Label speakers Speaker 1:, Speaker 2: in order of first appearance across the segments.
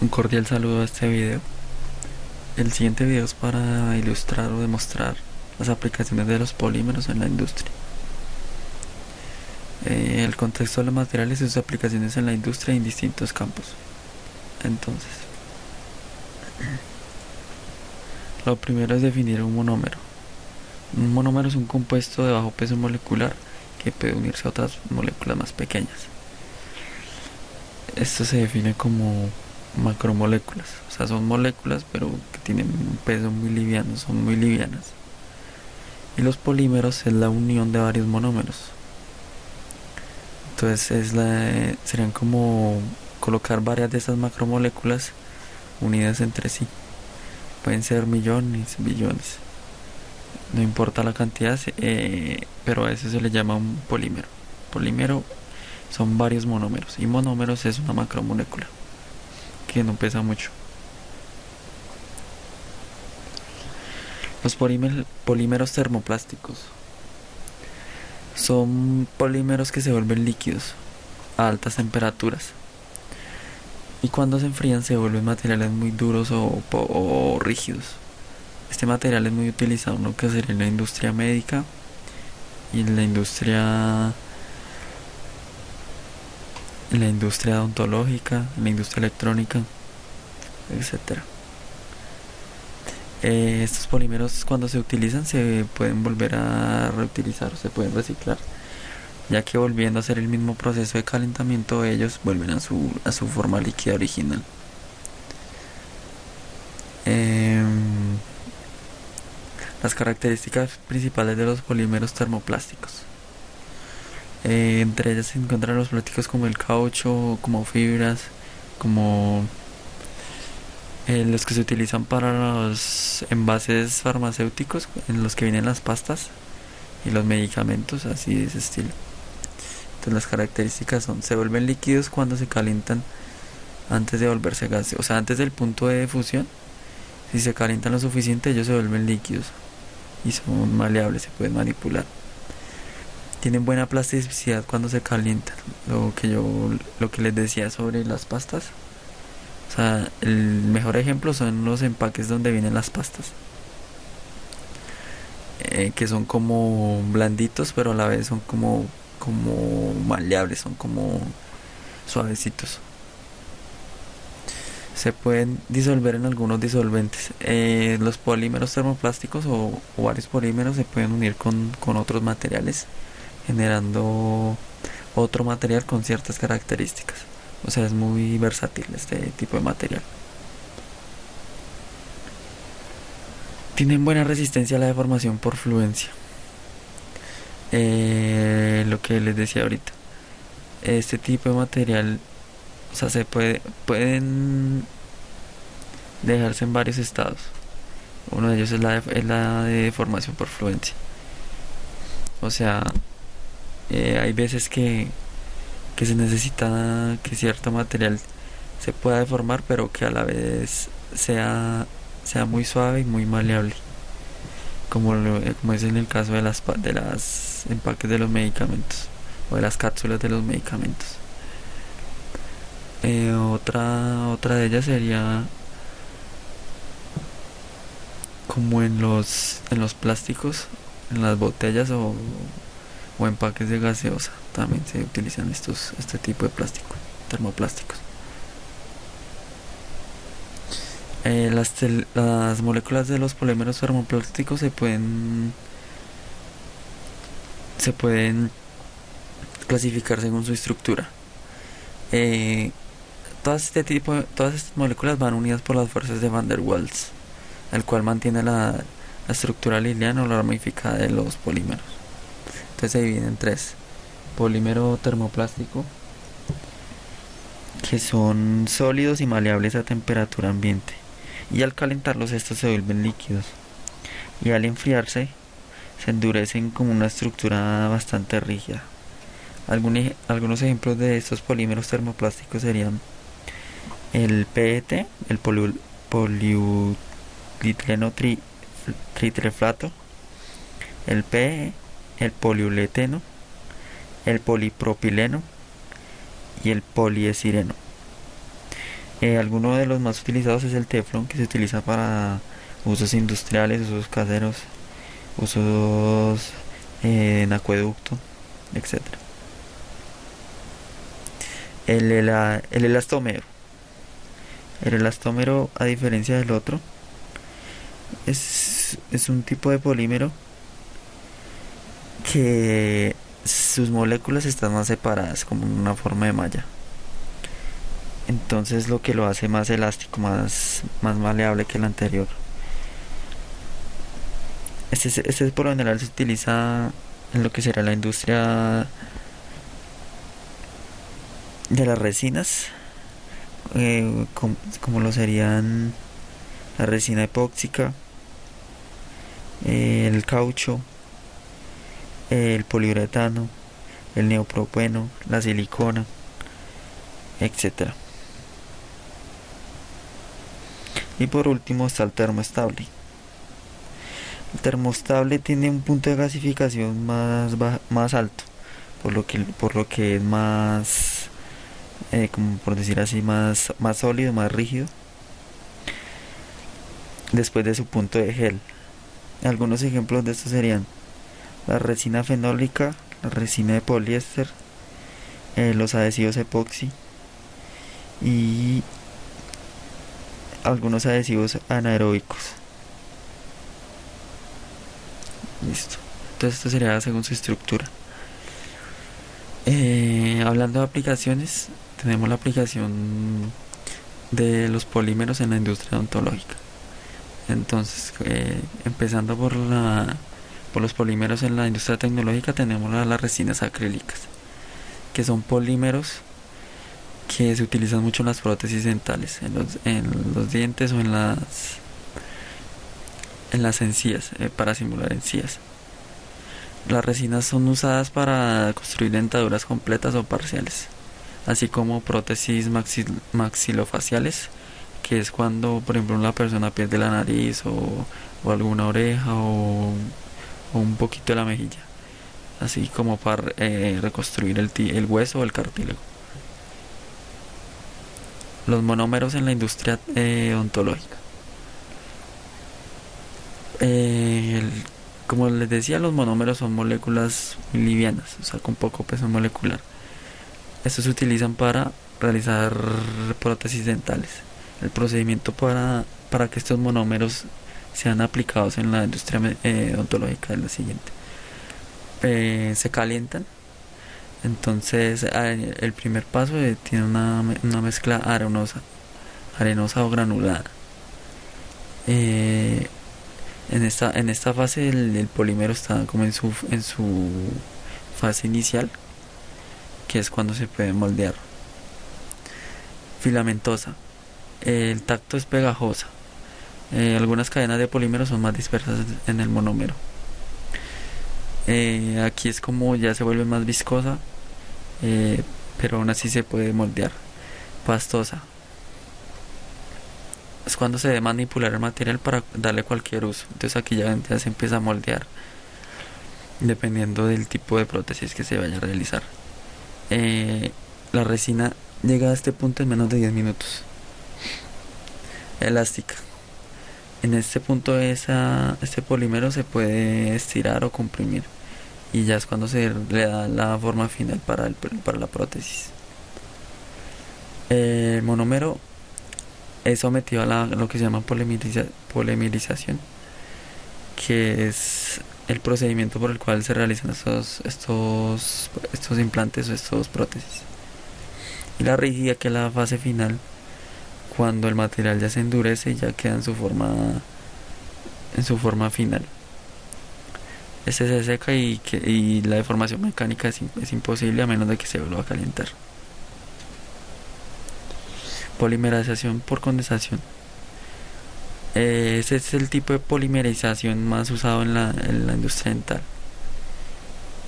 Speaker 1: Un cordial saludo a este video. El siguiente video es para ilustrar o demostrar las aplicaciones de los polímeros en la industria. El contexto de los materiales y sus aplicaciones en la industria en distintos campos. Entonces, lo primero es definir un monómero. Un monómero es un compuesto de bajo peso molecular que puede unirse a otras moléculas más pequeñas. Esto se define como macromoléculas, o sea, son moléculas pero que tienen un peso muy liviano, son muy livianas. Y los polímeros es la unión de varios monómeros. Entonces serían como colocar varias de esas macromoléculas unidas entre sí. Pueden ser millones, billones. No importa la cantidad, pero a eso se le llama un polímero. Polímero son varios monómeros y monómeros es una macromolécula que no pesa mucho. Los polímeros termoplásticos son polímeros que se vuelven líquidos a altas temperaturas y cuando se enfrían se vuelven materiales muy duros o rígidos. Este material es muy utilizado en lo que sería en la industria médica y en la industria odontológica, en la industria electrónica, etcétera. Estos polímeros cuando se utilizan se pueden volver a reutilizar, se pueden reciclar, ya que volviendo a hacer el mismo proceso de calentamiento ellos vuelven a su forma líquida original. Eh, las características principales de los polímeros termoplásticos. Entre ellas se encuentran los plásticos como el caucho, como fibras, como los que se utilizan para los envases farmacéuticos, en los que vienen las pastas y los medicamentos, así de ese estilo. Entonces las características son, se vuelven líquidos cuando se calientan antes de volverse gaseosos, o sea, antes del punto de fusión. Si se calientan lo suficiente, ellos se vuelven líquidos y son maleables, se pueden manipular. Tienen buena plasticidad cuando se calientan, lo que les decía sobre las pastas. O sea, el mejor ejemplo son los empaques donde vienen las pastas, que son como blanditos, pero a la vez son como maleables, son como suavecitos. Se pueden disolver en algunos disolventes. Los polímeros termoplásticos o varios polímeros se pueden unir con otros materiales, generando otro material con ciertas características. O sea, es muy versátil este tipo de material. Tienen buena resistencia a la deformación por fluencia. Lo que les decía ahorita. Este tipo de material, o sea, pueden dejarse en varios estados. Uno de ellos es es la de deformación por fluencia. O sea, hay veces que se necesita que cierto material se pueda deformar, pero que a la vez sea muy suave y muy maleable, como es en el caso de las empaques de los medicamentos o de las cápsulas de los medicamentos. Otra de ellas sería como en los plásticos, en las botellas o empaques de gaseosa. También se utilizan este tipo de plástico, termoplásticos. Las moléculas de los polímeros termoplásticos se pueden clasificar según su estructura. Eh, todas estas moléculas van unidas por las fuerzas de Van der Waals, el cual mantiene la estructura lineal o la ramificada de los polímeros. Entonces se dividen en tres: polímero termoplástico, que son sólidos y maleables a temperatura ambiente, y al calentarlos estos se vuelven líquidos, y al enfriarse se endurecen como una estructura bastante rígida. Algunos ejemplos de estos polímeros termoplásticos serían el PET, el poliuretileno tritreflato, el PE, el poliuretano, el polipropileno y el poliestireno. Alguno de los más utilizados es el teflón, que se utiliza para usos industriales, usos caseros, usos en acueducto, etcétera. El elastómero. El elastómero, a diferencia del otro, es un tipo de polímero que sus moléculas están más separadas, como en una forma de malla. Entonces lo que lo hace más elástico, más maleable que el anterior. Este por lo general se utiliza en lo que será la industria de las resinas, como lo serían la resina epóxica, el caucho, el poliuretano, el neopropeno, la silicona, etcétera. Y por último está el termoestable. El termoestable tiene un punto de gasificación más alto, por lo que es más, como por decir así, más sólido, más rígido, después de su punto de gel. Algunos ejemplos de esto serían la resina fenólica, la resina de poliéster, los adhesivos epoxi y algunos adhesivos anaeróbicos. Listo. Entonces esto sería según su estructura. Hablando de aplicaciones, tenemos la aplicación de los polímeros en la industria odontológica. Entonces, empezando por los polímeros en la industria tecnológica, tenemos las resinas acrílicas, que son polímeros que se utilizan mucho en las prótesis dentales, en los dientes o en las encías, para simular encías. Las resinas son usadas para construir dentaduras completas o parciales, así como prótesis maxilofaciales, que es cuando, por ejemplo, una persona pierde la nariz o alguna oreja o un poquito de la mejilla, así como para reconstruir el hueso o el cartílago. Los monómeros en la industria odontológica. Eh, el- Como les decía, los monómeros son moléculas muy livianas, o sea, con poco peso molecular. Estos se utilizan para realizar prótesis dentales. El procedimiento para que estos monómeros sean aplicados en la industria odontológica es la siguiente. Se calientan, entonces el primer paso tiene una mezcla arenosa o granulada. Eh, en esta fase el polímero está como en su fase inicial, que es cuando se puede moldear. Filamentosa. El tacto es pegajosa. Algunas cadenas de polímeros son más dispersas en el monómero. Aquí es como ya se vuelve más viscosa, eh, pero aún así se puede moldear. Pastosa. Es cuando se debe manipular el material para darle cualquier uso. Entonces aquí ya se empieza a moldear, dependiendo del tipo de prótesis que se vaya a realizar. Eh, la resina llega a este punto en menos de 10 minutos. Elástica. En este punto este polímero se puede estirar o comprimir y ya es cuando se le da la forma final para la prótesis. El monómero es sometido a lo que se llama polimerización, que es el procedimiento por el cual se realizan estos implantes o estos prótesis. Y la rígida, que es la fase final, cuando el material ya se endurece y ya queda en su forma final. Este se seca y la deformación mecánica es imposible a menos de que se vuelva a calentar. Polimerización por condensación. Ese es el tipo de polimerización más usado en la industria dental.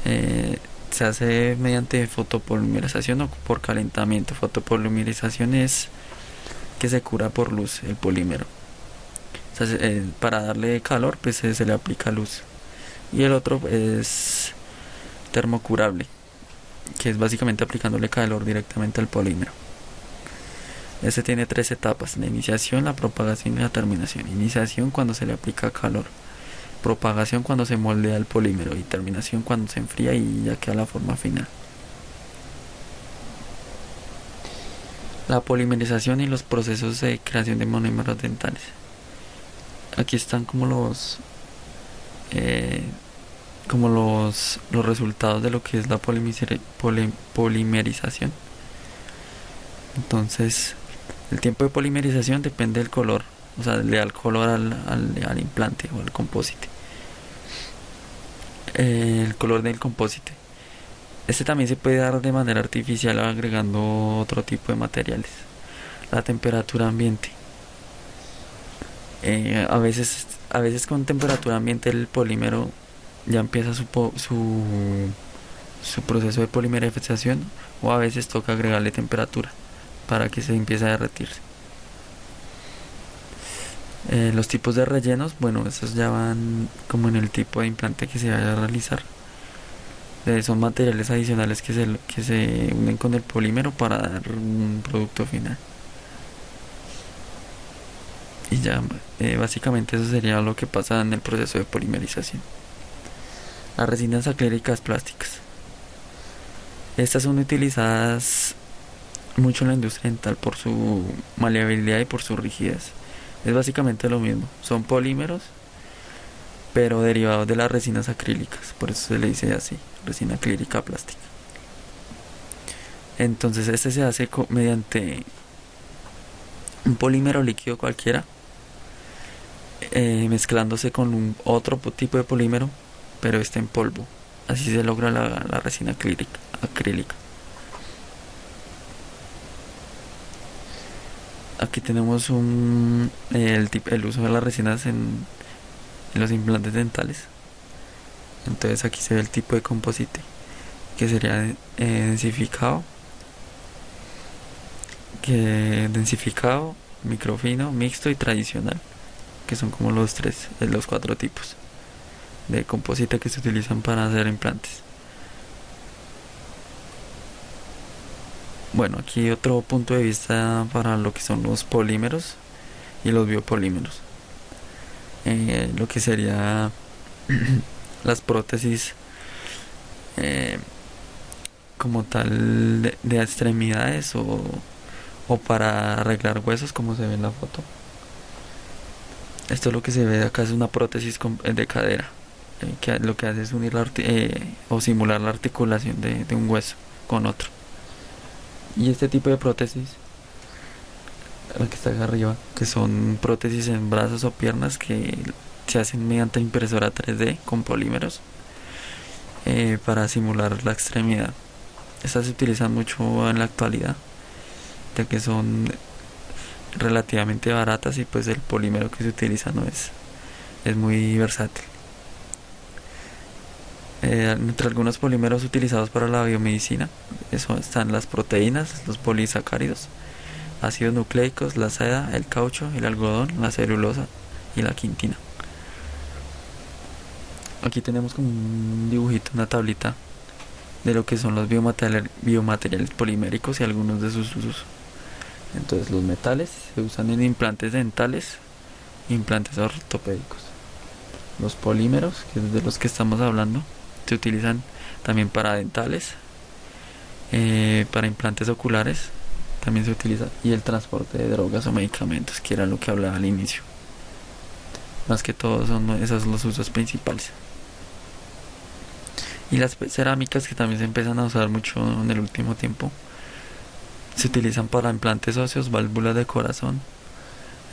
Speaker 1: Eh, Se hace mediante fotopolimerización o por calentamiento. Fotopolimerización es que se cura por luz el polímero. O sea, para darle calor, pues se le aplica luz. Y el otro es termocurable, que es básicamente aplicándole calor directamente al polímero. Este tiene tres etapas: la iniciación, la propagación y la terminación. Iniciación cuando se le aplica calor, propagación cuando se moldea el polímero y terminación cuando se enfría y ya queda la forma final. La polimerización y los procesos de creación de monómeros dentales. Aquí están eh, los resultados de lo que es la polimerización. Entonces, el tiempo de polimerización depende del color, o sea, le da el color al implante o al compósite. El color del compósite. Este también se puede dar de manera artificial agregando otro tipo de materiales. La temperatura ambiente. A veces con temperatura ambiente el polímero ya empieza su proceso de polimerización, o a veces toca agregarle temperatura para que se empiece a derretirse. Los tipos de rellenos, bueno, esos ya van como en el tipo de implante que se vaya a realizar. Son materiales adicionales que se unen con el polímero para dar un producto final. Y ya, básicamente eso sería lo que pasa en el proceso de polimerización. Las resinas acrílicas plásticas. Estas son utilizadas mucho en la industria dental por su maleabilidad y por su rigidez. Es básicamente lo mismo. Son polímeros, pero derivados de las resinas acrílicas. Por eso se le dice así, resina acrílica plástica. Entonces este se hace mediante un polímero líquido cualquiera, mezclándose con otro tipo de polímero, pero este en polvo. Así se logra la resina acrílica. Aquí tenemos el uso de las resinas en los implantes dentales. Entonces aquí se ve el tipo de composite, que sería densificado, microfino, mixto y tradicional, que son como los cuatro tipos de composite que se utilizan para hacer implantes. Bueno, aquí otro punto de vista para lo que son los polímeros y los biopolímeros. Lo que sería las prótesis, eh, como tal de extremidades, o para arreglar huesos, como se ve en la foto. Esto es lo que se ve acá, es una prótesis de cadera, que lo que hace es unir o simular la articulación de un hueso con otro. Y este tipo de prótesis, la que está acá arriba, que son prótesis en brazos o piernas que se hacen mediante impresora 3D con polímeros, para simular la extremidad. Estas se utilizan mucho en la actualidad, ya que son relativamente baratas y pues el polímero que se utiliza no es muy versátil. Entre algunos polímeros utilizados para la biomedicina, eso están las proteínas, los polisacáridos, ácidos nucleicos, la seda, el caucho, el algodón, la celulosa y la quintina. Aquí tenemos como un dibujito, una tablita de lo que son los biomateriales poliméricos y algunos de sus usos. Entonces, los metales se usan en implantes dentales, implantes ortopédicos. Los polímeros, que es de los que estamos hablando, se utilizan también para dentales, para implantes oculares también se utiliza, y el transporte de drogas o medicamentos, que era lo que hablaba al inicio. Más que todo son esos los usos principales. Y las cerámicas, que también se empiezan a usar mucho en el último tiempo, se utilizan para implantes óseos, válvulas de corazón,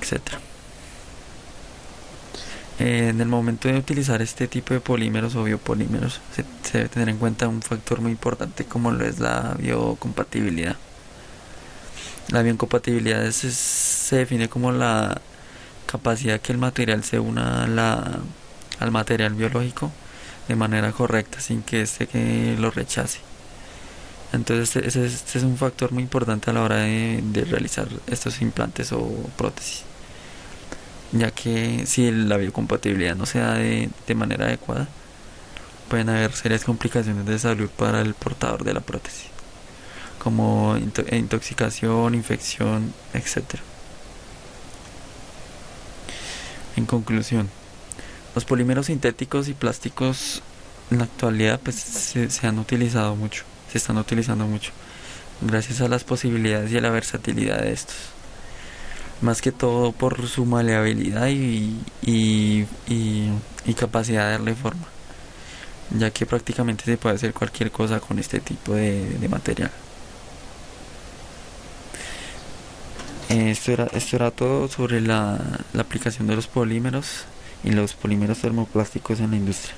Speaker 1: etcétera. En el momento de utilizar este tipo de polímeros o biopolímeros, se debe tener en cuenta un factor muy importante, como lo es la biocompatibilidad. La biocompatibilidad se define como la capacidad que el material se una al material biológico de manera correcta, sin que que lo rechace. Entonces este es un factor muy importante a la hora de realizar estos implantes o prótesis, ya que si la biocompatibilidad no se da de manera adecuada, pueden haber serias complicaciones de salud para el portador de la prótesis. como intoxicación, infección, etcétera. En conclusión, los polímeros sintéticos y plásticos en la actualidad pues se han utilizado mucho, se están utilizando mucho, gracias a las posibilidades y a la versatilidad de estos. Más que todo por su maleabilidad y capacidad de darle forma, ya que prácticamente se puede hacer cualquier cosa con este tipo de material. Esto era todo sobre la aplicación de los polímeros y los polímeros termoplásticos en la industria.